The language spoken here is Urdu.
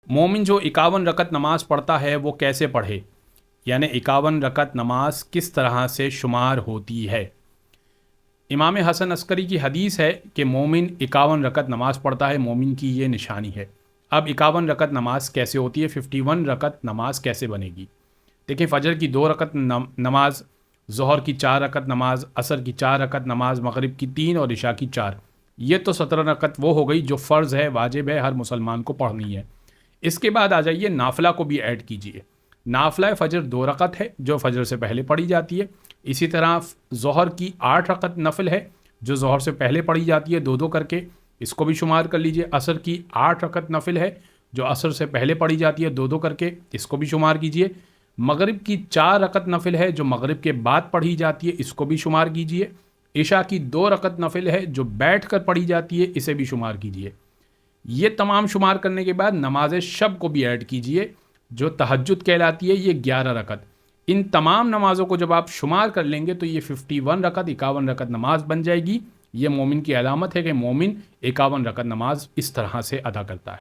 مومن جو 51 رکعت نماز پڑھتا ہے وہ کیسے پڑھے، یعنی 51 رکعت نماز کس طرح سے شمار ہوتی ہے؟ امام حسن عسکری کی حدیث ہے کہ مومن 51 رکعت نماز پڑھتا ہے، مومن کی یہ نشانی ہے۔ اب 51 رکعت نماز کیسے ہوتی ہے، 51 رکعت نماز کیسے بنے گی؟ دیکھیں، فجر کی 2 رکعت نماز، ظہر کی 4 رکعت نماز، عصر کی 4 رکعت نماز، مغرب کی 3 اور عشاء کی 4، یہ تو 17 رکعت وہ ہو گئی جو فرض ہے، واجب ہے، ہر مسلمان کو پڑھنی ہے۔ اس کے بعد آ جائیے نافلہ کو بھی ایڈ کیجئے۔ نافلہ فجر 2 رکعت ہے جو فجر سے پہلے پڑھی جاتی ہے، اسی طرح ظہر کی 8 رکعت نفل ہے جو ظہر سے پہلے پڑھی جاتی ہے، 2 کر کے، اس کو بھی شمار کر لیجئے۔ عصر کی 8 رکعت نفل ہے جو عصر سے پہلے پڑھی جاتی ہے، 2 کر کے، اس کو بھی شمار کیجئے۔ مغرب کی 4 رکعت نفل ہے جو مغرب کے بعد پڑھی جاتی ہے، اس کو بھی شمار کیجئے۔ عشاء کی 2 رکعت نفل ہے جو بیٹھ کر پڑھی جاتی ہے، اسے بھی شمار کیجئے۔ یہ تمام شمار کرنے کے بعد نماز شب کو بھی ایڈ کیجئے جو تہجد کہلاتی ہے، یہ 11 رکعت۔ ان تمام نمازوں کو جب آپ شمار کر لیں گے تو یہ 51 رکعت 51 رکعت نماز بن جائے گی۔ یہ مومن کی علامت ہے کہ مومن 51 رکعت نماز اس طرح سے ادا کرتا ہے۔